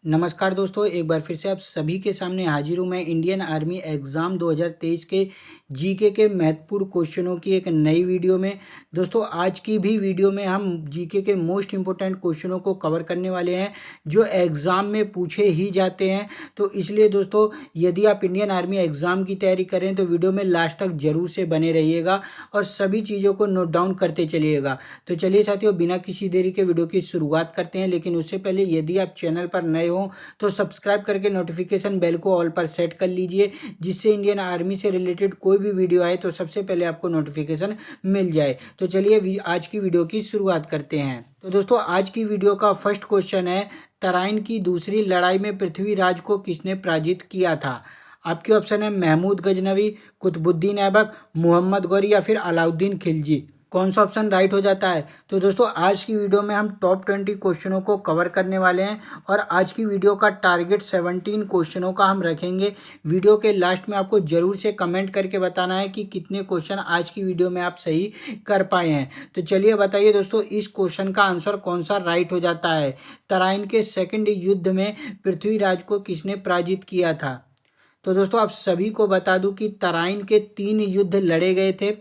नमस्कार दोस्तों, एक बार फिर से आप सभी के सामने हाजिर हूँ मैं इंडियन आर्मी एग्ज़ाम 2023 के जीके के महत्वपूर्ण क्वेश्चनों की एक नई वीडियो में। दोस्तों आज की भी वीडियो में हम जीके के मोस्ट इम्पोर्टेंट क्वेश्चनों को कवर करने वाले हैं जो एग्ज़ाम में पूछे ही जाते हैं। तो इसलिए दोस्तों यदि आप इंडियन आर्मी एग्ज़ाम की तैयारी करें तो वीडियो में लास्ट तक ज़रूर से बने रहिएगा और सभी चीज़ों को नोट डाउन करते चलिएगा। तो चलिए साथियों, बिना किसी देरी के वीडियो की शुरुआत करते हैं। लेकिन उससे पहले यदि आप चैनल पर नए हो तो सब्सक्राइब करके नोटिफिकेशन बेल को ऑल पर सेट कर लीजिए, जिससे इंडियन आर्मी से रिलेटेड कोई भी वीडियो आए तो सबसे पहले आपको नोटिफिकेशन मिल जाए। तो चलिए आज की वीडियो की शुरुआत करते हैं। तो दोस्तों आज की वीडियो का फर्स्ट क्वेश्चन है, तराइन की दूसरी लड़ाई में पृथ्वीराज को किसने पराजित किया था? आपके ऑप्शन है महमूद गजनवी, कुतुबुद्दीन ऐबक, मोहम्मद गौरी या फिर अलाउद्दीन खिलजी। कौन सा ऑप्शन राइट हो जाता है? तो दोस्तों आज की वीडियो में हम टॉप 20 क्वेश्चनों को कवर करने वाले हैं और आज की वीडियो का टारगेट 17 क्वेश्चनों का हम रखेंगे। वीडियो के लास्ट में आपको जरूर से कमेंट करके बताना है कि कितने क्वेश्चन आज की वीडियो में आप सही कर पाए हैं। तो चलिए बताइए दोस्तों, इस क्वेश्चन का आंसर कौन सा राइट हो जाता है? तराइन के सेकेंड युद्ध में पृथ्वीराज को किसने पराजित किया था? तो दोस्तों आप सभी को बता दूं कि तराइन के 3 युद्ध लड़े गए थे।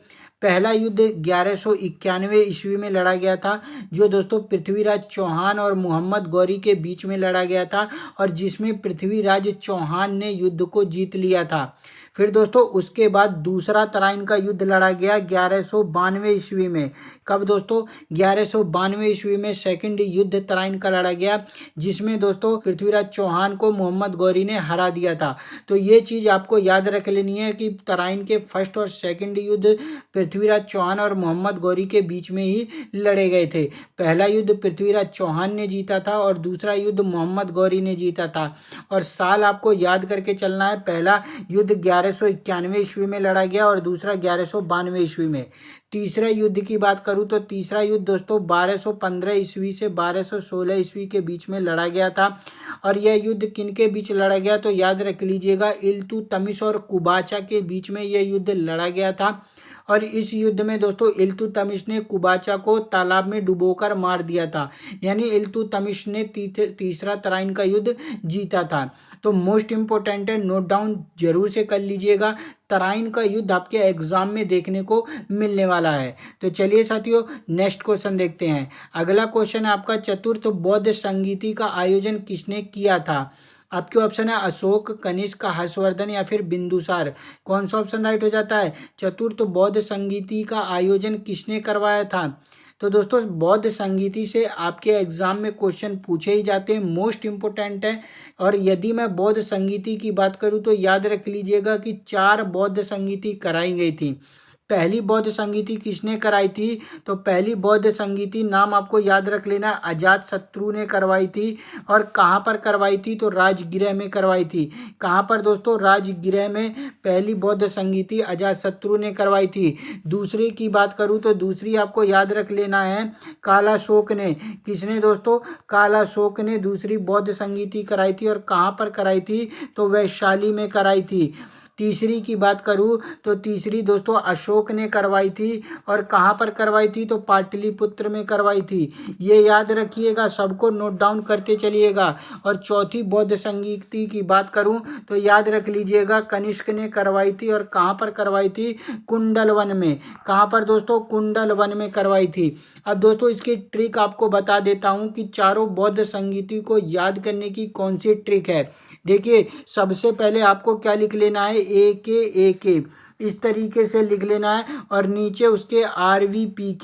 पहला युद्ध 1191 ईस्वी में लड़ा गया था, जो दोस्तों पृथ्वीराज चौहान और मोहम्मद गौरी के बीच में लड़ा गया था और जिसमें पृथ्वीराज चौहान ने युद्ध को जीत लिया था। फिर दोस्तों उसके बाद दूसरा तराइन का युद्ध लड़ा गया 1192 ईस्वी में। कब दोस्तों? 1192 ईस्वी में सेकंड युद्ध तराइन का लड़ा गया, जिसमें दोस्तों पृथ्वीराज चौहान को मोहम्मद गौरी ने हरा दिया था। तो ये चीज़ आपको याद रख लेनी है कि तराइन के फर्स्ट और सेकंड युद्ध पृथ्वीराज चौहान और मोहम्मद गौरी के बीच में ही लड़े गए थे। पहला युद्ध पृथ्वीराज चौहान ने जीता था और दूसरा युद्ध मोहम्मद गौरी ने जीता था। और साल आपको याद करके चलना है, पहला युद्ध 1191 ईस्वी में लड़ा गया और दूसरा 1192 ईस्वी में। तीसरे युद्ध की बात करूं तो तीसरा युद्ध दोस्तों 1215 ईस्वी से 1216 ईस्वी के बीच में लड़ा गया था। और यह युद्ध किन के बीच लड़ा गया तो याद रख लीजिएगा, इल्तुतमिश और कुबाचा के बीच में यह युद्ध लड़ा गया था। और इस युद्ध में दोस्तों इल्तुतमिश ने कुबाचा को तालाब में डुबोकर मार दिया था, यानी इल्तुतमिश ने तीसरा तराइन का युद्ध जीता था। तो मोस्ट इम्पोर्टेंट है, नोट डाउन जरूर से कर लीजिएगा। तराइन का युद्ध आपके एग्जाम में देखने को मिलने वाला है। तो चलिए साथियों नेक्स्ट क्वेश्चन देखते हैं। अगला क्वेश्चन है आपका, चतुर्थ बौद्ध संगीति का आयोजन किसने किया था? आपके ऑप्शन है अशोक, कनिष्क, हर्षवर्धन या फिर बिंदुसार। कौन सा ऑप्शन राइट हो जाता है? चतुर्थ बौद्ध संगीति का आयोजन किसने करवाया था? तो दोस्तों बौद्ध संगीति से आपके एग्जाम में क्वेश्चन पूछे ही जाते हैं, मोस्ट इम्पोर्टेंट है। और यदि मैं बौद्ध संगीति की बात करूं तो याद रख लीजिएगा कि 4 बौद्ध संगीति कराई गई थी। पहली बौद्ध संगीति किसने कराई थी? तो पहली बौद्ध संगीति नाम आपको याद रख लेना, अजातशत्रु ने करवाई थी। और कहाँ पर करवाई थी? तो राजगृह में करवाई थी। कहाँ पर दोस्तों? राजगृह में पहली बौद्ध संगीति अजातशत्रु ने करवाई थी। दूसरी की बात करूँ तो दूसरी आपको याद रख लेना है, कालाशोक ने। किसने दोस्तों? कालाशोक ने दूसरी बौद्ध संगीति कराई थी। और कहाँ पर कराई थी? तो वैशाली में कराई थी। तीसरी की बात करूँ तो तीसरी दोस्तों अशोक ने करवाई थी। और कहाँ पर करवाई थी? तो पाटलिपुत्र में करवाई थी। ये याद रखिएगा, सबको नोट डाउन करते चलिएगा। और चौथी बौद्ध संगीति की बात करूँ तो याद रख लीजिएगा, कनिष्क ने करवाई थी। और कहाँ पर करवाई थी? कुंडलवन में। कहाँ पर दोस्तों? कुंडलवन में करवाई थी। अब दोस्तों इसकी ट्रिक आपको बता देता हूँ कि चारों बौद्ध संगीति को याद करने की कौन सी ट्रिक है। देखिए सबसे पहले आपको क्या लिख लेना है, ए के इस तरीके से लिख लेना है और नीचे उसके RVP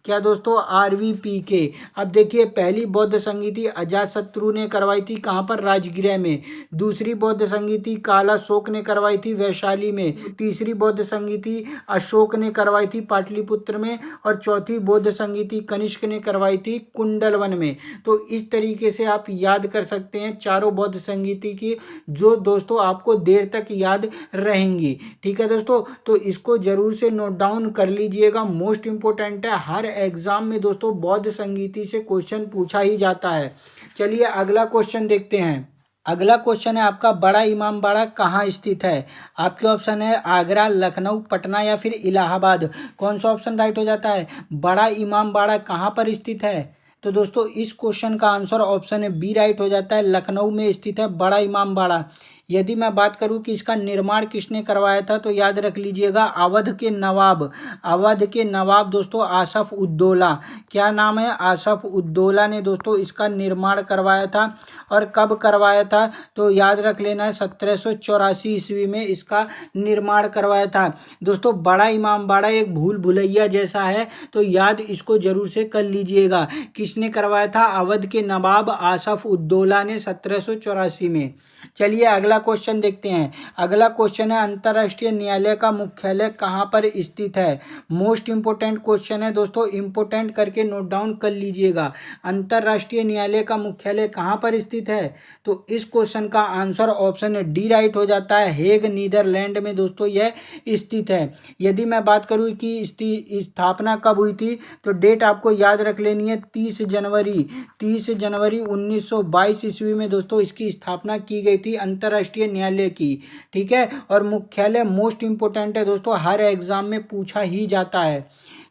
क्या दोस्तों? RVP। अब देखिए पहली बौद्ध संगीति अजातशत्रु ने करवाई थी, कहाँ पर? राजगृह में। दूसरी बौद्ध संगीति कालाशोक ने करवाई थी, वैशाली में। तीसरी बौद्ध संगीति अशोक ने करवाई थी, पाटलिपुत्र में। और चौथी बौद्ध संगीति कनिष्क ने करवाई थी, कुंडलवन में। तो इस तरीके से आप याद कर सकते हैं चारों बौद्ध संगीति की, जो दोस्तों आपको देर तक याद रहेंगी। ठीक है दोस्तों, तो इसको जरूर से नोट डाउन कर लीजिएगा, मोस्ट इंपोर्टेंट है। हर एग्जाम में दोस्तों बौद्ध संगीति से क्वेश्चन पूछा ही जाता है। चलिए अगला क्वेश्चन देखते हैं। अगला क्वेश्चन है आपका, बड़ा इमामबाड़ा कहाँ स्थित है? आपके ऑप्शन है आगरा, लखनऊ, पटना या फिर इलाहाबाद। कौन सा ऑप्शन राइट हो जाता है? बड़ा इमामबाड़ा कहाँ पर स्थित है? तो दोस्तों इस क्वेश्चन का आंसर ऑप्शन है बी राइट हो जाता है। लखनऊ में स्थित है बड़ा इमाम बाड़ा। यदि मैं बात करूं कि इसका निर्माण किसने करवाया था, तो याद रख लीजिएगा अवध के नवाब, अवध के नवाब दोस्तों आसफ उद्दौला। क्या नाम है? आसफ उद्दौला ने दोस्तों इसका निर्माण करवाया था। और कब करवाया था? तो याद रख लेना है 1784 ईस्वी में इसका निर्माण करवाया था। दोस्तों बड़ा इमाम बाड़ा एक भूल भुलैया जैसा है, तो याद इसको जरूर से कर लीजिएगा। किसने करवाया था? अवध के नवाब आसफ उद्दौला ने 1784 में। चलिए अगला क्वेश्चन देखते हैं। अगला क्वेश्चन है अंतर्राष्ट्रीय न्यायालय का मुख्यालय कहाँ पर स्थित है? मोस्ट इंपोर्टेंट क्वेश्चन है दोस्तों, इंपोर्टेंट करके नोट डाउन कर लीजिएगा। अंतर्राष्ट्रीय न्यायालय का मुख्यालय कहाँ पर स्थित है? तो इस क्वेश्चन का आंसर ऑप्शन डी राइट हो जाता है। हेग नीदरलैंड में दोस्तों यह स्थित है। यदि मैं बात करूँ कि इसकी स्थापना कब हुई थी, तो डेट आपको याद रख लेनी है 30 जनवरी 1922 ईस्वी में दोस्तों इसकी स्थापना की गई थी अंतर्राष्ट्रीय न्यायालय की। ठीक है, और मुख्यालय मोस्ट इंपोर्टेंट है दोस्तों, हर एग्जाम में पूछा ही जाता है।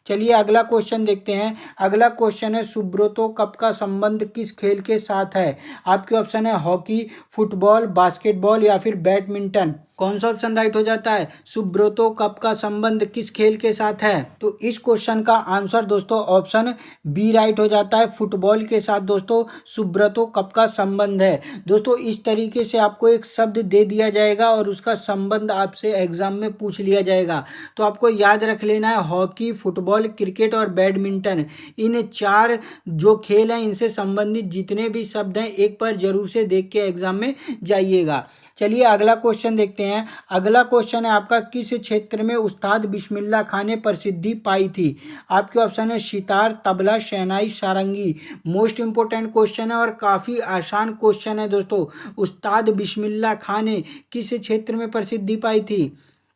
चलिए अगला क्वेश्चन देखते हैं। अगला क्वेश्चन है सुब्रतो कप का संबंध किस खेल के साथ है? आपके ऑप्शन है हॉकी, फुटबॉल, बास्केटबॉल या फिर बैडमिंटन। कौन सा ऑप्शन राइट हो जाता है? सुब्रतो कप का संबंध किस खेल के साथ है? तो इस क्वेश्चन का आंसर दोस्तों ऑप्शन बी राइट हो जाता है। फुटबॉल के साथ दोस्तों सुब्रतो कप का संबंध है। दोस्तों इस तरीके से आपको एक शब्द दे दिया जाएगा और उसका संबंध आपसे एग्जाम में पूछ लिया जाएगा। तो आपको याद रख लेना है हॉकी, फुटबॉल, क्रिकेट और बैडमिंटन। इन 4 जो खेल हैं इनसे संबंधित जितने भी शब्द हैं एक बार जरूर से देख के एग्जाम में जाइएगा। चलिए अगला क्वेश्चन देखते हैं। अगला क्वेश्चन है आपका किस क्षेत्र में उस्ताद बिस्मिल्लाह खां ने प्रसिद्धि पाई थी? आपके ऑप्शन है सितार, तबला, शहनाई, सारंगी। मोस्ट इंपोर्टेंट क्वेश्चन है और काफ़ी आसान क्वेश्चन है दोस्तों। उस्ताद बिस्मिल्लाह खां ने किस क्षेत्र में प्रसिद्धि पाई थी?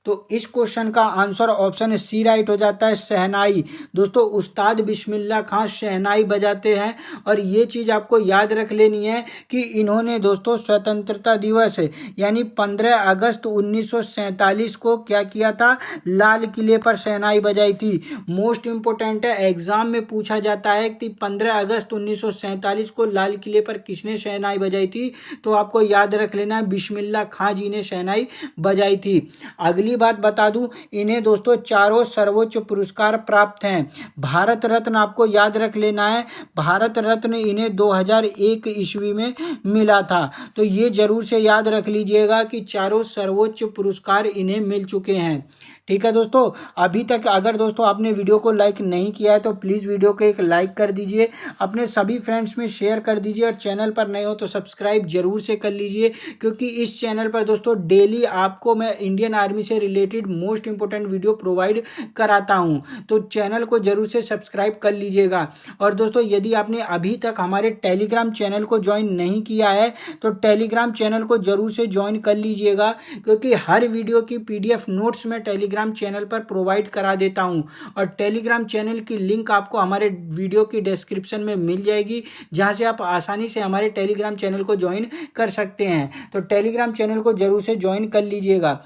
तो इस क्वेश्चन का आंसर ऑप्शन सी राइट हो जाता है, शहनाई। दोस्तों उस्ताद बिस्मिल्लाह खां शहनाई बजाते हैं। और ये चीज़ आपको याद रख लेनी है कि इन्होंने दोस्तों स्वतंत्रता दिवस यानी 15 अगस्त 1947 को क्या किया था? लाल किले पर शहनाई बजाई थी। मोस्ट इंपोर्टेंट है, एग्जाम में पूछा जाता है कि 15 अगस्त 1947 को लाल किले पर किसने शहनाई बजाई थी? तो आपको याद रख लेना है बिस्मिल्लाह खां जी ने शहनाई बजाई थी। अगली बात बता दूं, इन्हें दोस्तों 4 सर्वोच्च पुरस्कार प्राप्त हैं। भारत रत्न आपको याद रख लेना है, भारत रत्न इन्हें 2001 ईस्वी में मिला था। तो ये जरूर से याद रख लीजिएगा कि 4 सर्वोच्च पुरस्कार इन्हें मिल चुके हैं। ठीक है दोस्तों, अभी तक अगर दोस्तों आपने वीडियो को लाइक नहीं किया है तो प्लीज़ वीडियो को एक लाइक कर दीजिए, अपने सभी फ्रेंड्स में शेयर कर दीजिए और चैनल पर नए हो तो सब्सक्राइब जरूर से कर लीजिए, क्योंकि इस चैनल पर दोस्तों डेली आपको मैं इंडियन आर्मी से related most important video provide कराता हूँ। तो चैनल को जरूर से सब्सक्राइब कर लीजिएगा। और दोस्तों यदि आपने अभी तक हमारे टेलीग्राम चैनल को ज्वाइन नहीं किया है तो टेलीग्राम चैनल को जरूर से ज्वाइन कर लीजिएगा, क्योंकि हर वीडियो की PDF नोट्स में टेलीग्राम चैनल पर प्रोवाइड करा देता हूं। और टेलीग्राम चैनल की लिंक आपको हमारे वीडियो की डिस्क्रिप्शन में मिल जाएगी, जहां से आप आसानी से हमारे टेलीग्राम चैनल को ज्वाइन कर सकते हैं। तो टेलीग्राम चैनल को जरूर से ज्वाइन कर लीजिएगा।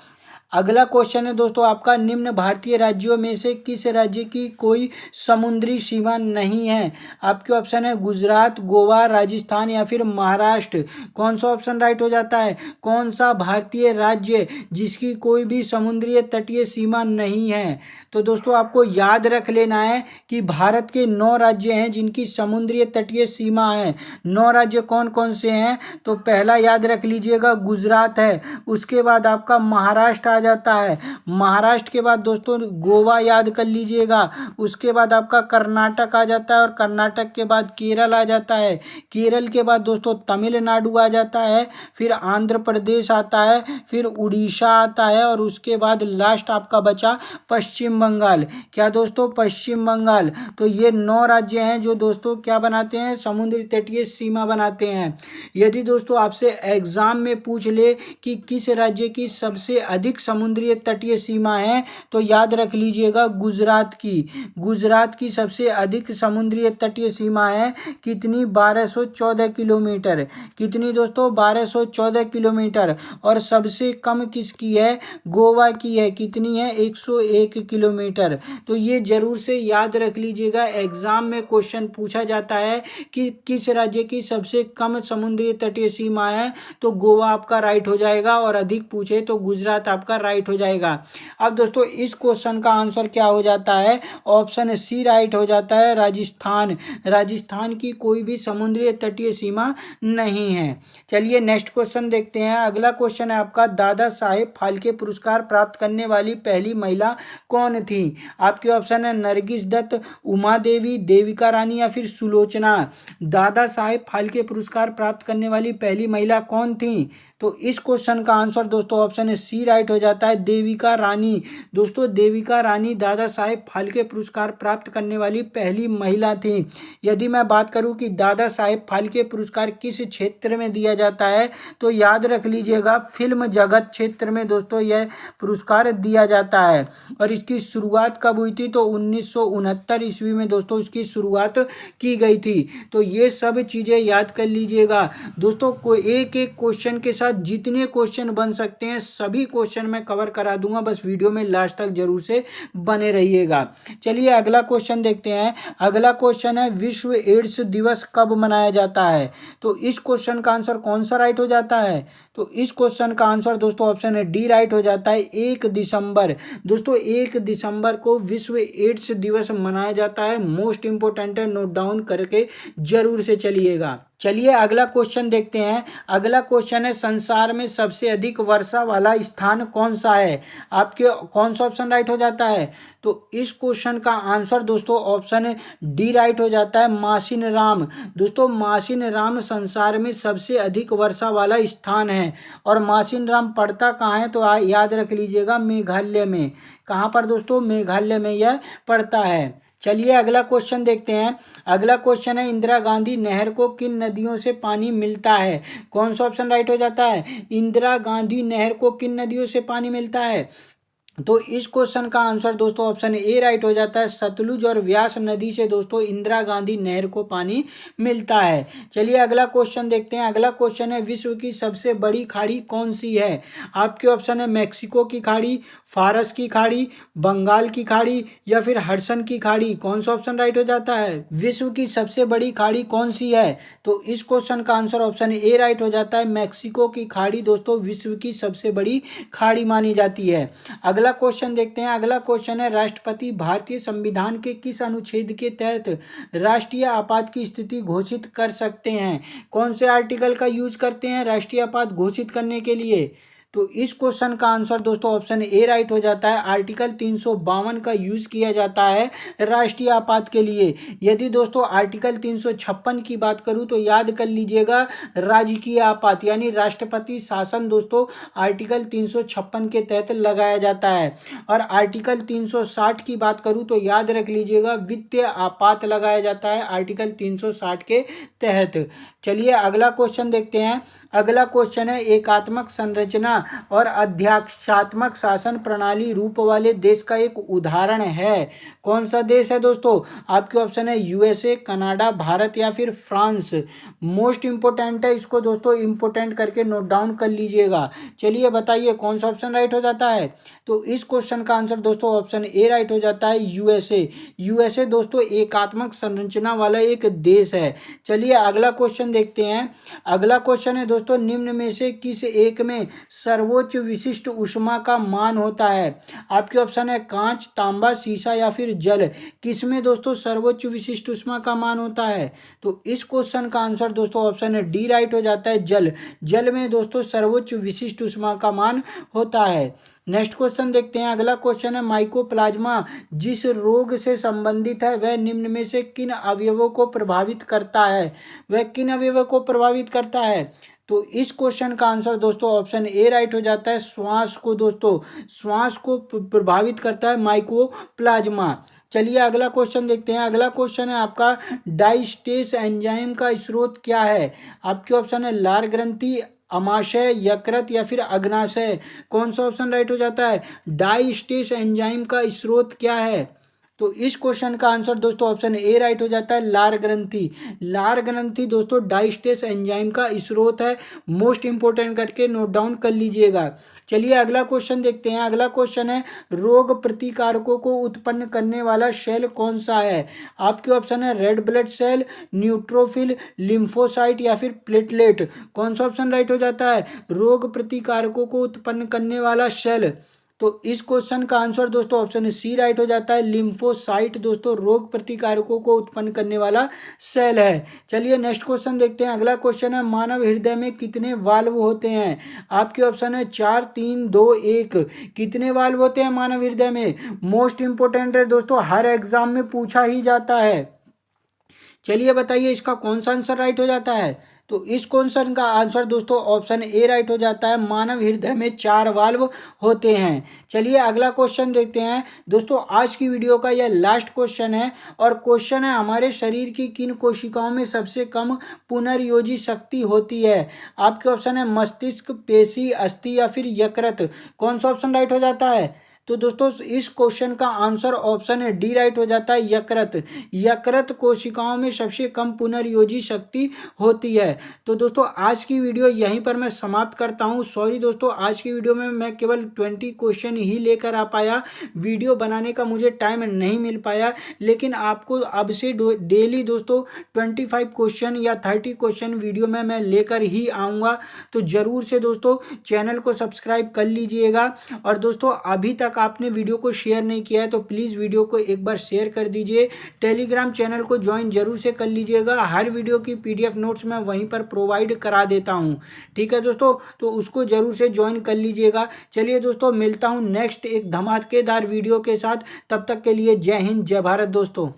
अगला क्वेश्चन है दोस्तों आपका, निम्न भारतीय राज्यों में से किस राज्य की कोई समुद्री सीमा नहीं है? आपके ऑप्शन है गुजरात, गोवा, राजस्थान या फिर महाराष्ट्र। कौन सा ऑप्शन राइट हो जाता है? कौन सा भारतीय राज्य जिसकी कोई भी समुद्री तटीय सीमा नहीं है? तो दोस्तों आपको याद रख लेना है कि भारत के 9 राज्य हैं जिनकी समुद्री तटीय सीमा है। 9 राज्य कौन कौन से हैं? तो पहला याद रख लीजिएगा गुजरात है, उसके बाद आपका महाराष्ट्र जाता है, महाराष्ट्र के बाद दोस्तों गोवा याद कर लीजिएगा, उसके बाद आपका कर्नाटक आ जाता है और कर्नाटक के बाद केरल आ जाता है, केरल के बाद दोस्तों तमिलनाडु आ जाता है, फिर आंध्र प्रदेश आता है, फिर उड़ीसा आता है और उसके बाद लास्ट आपका बचा पश्चिम बंगाल। क्या दोस्तों? पश्चिम बंगाल। तो ये 9 राज्य हैं जो दोस्तों क्या बनाते हैं? समुद्री तटीय सीमा बनाते हैं। यदि दोस्तों आपसे एग्जाम में पूछ ले कि किस राज्य की सबसे अधिक समुद्री तटीय सीमा है? तो याद रख लीजिएगा गुजरात की। गुजरात की सबसे अधिक समुद्री तटीय सीमा है कितनी? 1214 किलोमीटर। कितनी दोस्तों? 1214 किलोमीटर। और सबसे कम किसकी है? गोवा की है। कितनी है? 101 किलोमीटर। तो ये जरूर से याद रख लीजिएगा, एग्जाम में क्वेश्चन पूछा जाता है कि किस राज्य की सबसे कम समुद्री तटीय सीमा है, तो गोवा आपका राइट हो जाएगा, और अधिक पूछे तो गुजरात आपका राइट हो जाएगा। अब दोस्तों इस क्वेश्चन का आंसर क्या हो जाता है? ऑप्शन सी राइट हो जाता है, राजस्थान। राजस्थान की कोई भी समुद्री तटीय सीमा नहीं है। चलिए नेक्स्ट क्वेश्चन देखते हैं। अगला क्वेश्चन है आपका, दादा साहेब फाल्के पुरस्कार प्राप्त करने वाली पहली महिला कौन थी? आपके ऑप्शन है नरगिस दत्त, उमा देवी, देविका रानी या फिर सुलोचना। दादा साहेब फाल्के पुरस्कार प्राप्त करने वाली पहली महिला कौन थी? तो इस क्वेश्चन का आंसर दोस्तों ऑप्शन है सी राइट हो जाता है, देविका रानी। दोस्तों देविका रानी दादा साहेब फाल्के पुरस्कार प्राप्त करने वाली पहली महिला थी। यदि मैं बात करूं कि दादा साहेब फाल्के पुरस्कार किस क्षेत्र में दिया जाता है, तो याद रख लीजिएगा फिल्म जगत क्षेत्र में दोस्तों यह पुरस्कार दिया जाता है। और इसकी शुरुआत कब हुई थी? तो 1969 ईस्वी में दोस्तों इसकी शुरुआत की गई थी। तो ये सब चीज़ें याद कर लीजिएगा दोस्तों। को एक एक क्वेश्चन के साथ जितने क्वेश्चन बन सकते हैं सभी क्वेश्चन मैं कवर करा दूंगा, बस वीडियो में लास्ट तक जरूर से बने रहिएगा। चलिए अगला क्वेश्चन देखते हैं। अगला क्वेश्चन है, विश्व एड्स दिवस कब मनाया जाता है? तो इस क्वेश्चन का आंसर कौन सा राइट हो जाता है? तो इस क्वेश्चन का आंसर दोस्तों ऑप्शन है डी राइट हो जाता है, 1 दिसंबर। दोस्तों 1 दिसंबर को विश्व एड्स दिवस मनाया जाता है। मोस्ट इंपोर्टेंट है, नोट डाउन करके जरूर से चलिएगा। चलिए अगला क्वेश्चन देखते हैं। अगला क्वेश्चन है, संसार में सबसे अधिक वर्षा वाला स्थान कौन सा है? आपके कौन सा ऑप्शन राइट हो जाता है? तो इस क्वेश्चन का आंसर दोस्तों ऑप्शन डी राइट हो जाता है, मासिन राम। दोस्तों मासिन राम संसार में सबसे अधिक वर्षा वाला स्थान है। और मासिन राम पड़ता कहाँ है? तो याद रख लीजिएगा मेघालय में। कहाँ पर दोस्तों? मेघालय में यह पड़ता है। चलिए अगला क्वेश्चन देखते हैं। अगला क्वेश्चन है, इंदिरा गांधी नहर को किन नदियों से पानी मिलता है? कौन सा ऑप्शन राइट हो जाता है? इंदिरा गांधी नहर को किन नदियों से पानी मिलता है? तो इस क्वेश्चन का आंसर दोस्तों ऑप्शन ए राइट हो जाता है, सतलुज और व्यास नदी से दोस्तों इंदिरा गांधी नहर को पानी मिलता है। चलिए अगला क्वेश्चन देखते हैं। अगला क्वेश्चन है, विश्व की सबसे बड़ी खाड़ी कौन सी है? आपके ऑप्शन है मैक्सिको की खाड़ी, फारस की खाड़ी, बंगाल की खाड़ी या फिर हडसन की खाड़ी। कौन सा ऑप्शन राइट हो जाता है? विश्व की सबसे बड़ी खाड़ी कौन सी है? तो इस क्वेश्चन का आंसर ऑप्शन ए राइट हो जाता है, मैक्सिको की खाड़ी दोस्तों विश्व की सबसे बड़ी खाड़ी मानी जाती है। अगला क्वेश्चन देखते हैं। अगला क्वेश्चन है, राष्ट्रपति भारतीय संविधान के किस अनुच्छेद के तहत राष्ट्रीय आपात की स्थिति घोषित कर सकते हैं? कौन से आर्टिकल का यूज करते हैं राष्ट्रीय आपात घोषित करने के लिए? तो इस क्वेश्चन का आंसर दोस्तों ऑप्शन ए राइट हो जाता है, आर्टिकल 352 का यूज किया जाता है राष्ट्रीय आपात के लिए। यदि दोस्तों आर्टिकल 356 की बात करूं तो याद कर लीजिएगा राजकीय आपात यानी राष्ट्रपति शासन दोस्तों आर्टिकल 356 के तहत लगाया जाता है। और आर्टिकल 360 की बात करूं तो याद रख लीजिएगा वित्तीय आपात लगाया जाता है आर्टिकल 360 के तहत। चलिए अगला क्वेश्चन देखते हैं। अगला क्वेश्चन है, एकात्मक संरचना और अध्यक्षात्मक शासन प्रणाली रूप वाले देश का एक उदाहरण है। कौन सा देश है दोस्तों? आपके ऑप्शन है यूएसए, कनाडा, भारत या फिर फ्रांस। मोस्ट इंपोर्टेंट है, इसको दोस्तों इंपोर्टेंट करके नोट डाउन कर लीजिएगा। चलिए बताइए कौन सा ऑप्शन राइट हो जाता है? तो इस क्वेश्चन का आंसर दोस्तों ऑप्शन ए राइट हो जाता है, यूएसए। यूएसए दोस्तों एकात्मक संरचना वाला एक देश है। चलिए अगला क्वेश्चन देखते हैं। अगला क्वेश्चन है दोस्तों, निम्न में से किस एक में सर्वोच्च विशिष्ट ऊष्मा का मान होता है? आपके ऑप्शन है कांच, तांबा, शीशा या फिर जल। किसमें दोस्तों सर्वोच्च विशिष्ट ऊष्मा का मान होता है? तो इस क्वेश्चन का आंसर दोस्तों ऑप्शन है डी राइट हो जाता है, जल। जल में दोस्तों सर्वोच्च विशिष्ट ऊष्मा का मान होता है। नेक्स्ट क्वेश्चन देखते हैं। अगला क्वेश्चन है, माइकोप्लाज्मा जिस रोग से संबंधित है वह निम्न में से किन अवयवों को प्रभावित करता है? वह किन अवयवों को प्रभावित करता है? तो इस क्वेश्चन का आंसर दोस्तों ऑप्शन ए राइट हो जाता है, श्वास को दोस्तों श्वास को प्रभावित करता है माइकोप्लाज्मा। चलिए अगला क्वेश्चन देखते हैं। अगला क्वेश्चन है आपका, डाइस्टेस एंजाइम का स्रोत क्या है? आपके ऑप्शन है लार ग्रंथि, अमाशय, यकृत या फिर अग्नाशय? कौन सा ऑप्शन राइट हो जाता है? डाइस्टेस एंजाइम का स्रोत क्या है? तो इस क्वेश्चन का आंसर दोस्तों ऑप्शन ए राइट हो जाता है, लार ग्रंथि। लार ग्रंथि दोस्तों डाइस्टेस एंजाइम का स्रोत है। मोस्ट इंपोर्टेंट करके नोट डाउन कर लीजिएगा। चलिए अगला क्वेश्चन देखते हैं। अगला क्वेश्चन है, रोग प्रतिकारकों को उत्पन्न करने वाला सेल कौन सा है? आपके ऑप्शन है red blood cell, neutrophil, lymphocyte या फिर प्लेटलेट? कौन सा ऑप्शन राइट हो जाता है? रोग प्रतिकारकों को उत्पन्न करने वाला सेल। तो इस क्वेश्चन का आंसर दोस्तों ऑप्शन सी राइट हो जाता है, लिम्फोसाइट दोस्तों रोग प्रतिकारकों को उत्पन्न करने वाला सेल है। चलिए नेक्स्ट क्वेश्चन देखते हैं। अगला क्वेश्चन है, मानव हृदय में कितने वाल्व होते हैं? आपके ऑप्शन है 4, 3, 2, 1। कितने वाल्व होते हैं मानव हृदय में? मोस्ट इंपोर्टेंट है दोस्तों, हर एग्जाम में पूछा ही जाता है। चलिए बताइए इसका कौन सा आंसर राइट हो जाता है? तो इस क्वेश्चन का आंसर दोस्तों ऑप्शन ए राइट हो जाता है, मानव हृदय में 4 वाल्व होते हैं। चलिए अगला क्वेश्चन देखते हैं। दोस्तों आज की वीडियो का यह लास्ट क्वेश्चन है और क्वेश्चन है, हमारे शरीर की किन कोशिकाओं में सबसे कम पुनर्योजी शक्ति होती है? आपके ऑप्शन है मस्तिष्क, पेशी, अस्थि या फिर यकृत? कौन सा ऑप्शन राइट हो जाता है? तो दोस्तों इस क्वेश्चन का आंसर ऑप्शन है डी राइट हो जाता है, यकृत। यकृत कोशिकाओं में सबसे कम पुनर्योजी शक्ति होती है। तो दोस्तों आज की वीडियो यहीं पर मैं समाप्त करता हूं। सॉरी दोस्तों, आज की वीडियो में मैं केवल 20 क्वेश्चन ही लेकर आ पाया। वीडियो बनाने का मुझे टाइम नहीं मिल पाया, लेकिन आपको अब से डेली दोस्तों 25 क्वेश्चन या 30 क्वेश्चन वीडियो में मैं लेकर ही आऊँगा। तो ज़रूर से दोस्तों चैनल को सब्सक्राइब कर लीजिएगा। और दोस्तों अभी तक आपने वीडियो को शेयर नहीं किया है तो प्लीज़ वीडियो को एक बार शेयर कर दीजिए। टेलीग्राम चैनल को ज्वाइन जरूर से कर लीजिएगा। हर वीडियो की PDF नोट्स मैं वहीं पर प्रोवाइड करा देता हूं। ठीक है दोस्तों, तो उसको जरूर से ज्वाइन कर लीजिएगा। चलिए दोस्तों मिलता हूं नेक्स्ट एक धमाकेदार वीडियो के साथ। तब तक के लिए जय हिंद, जय भारत दोस्तों।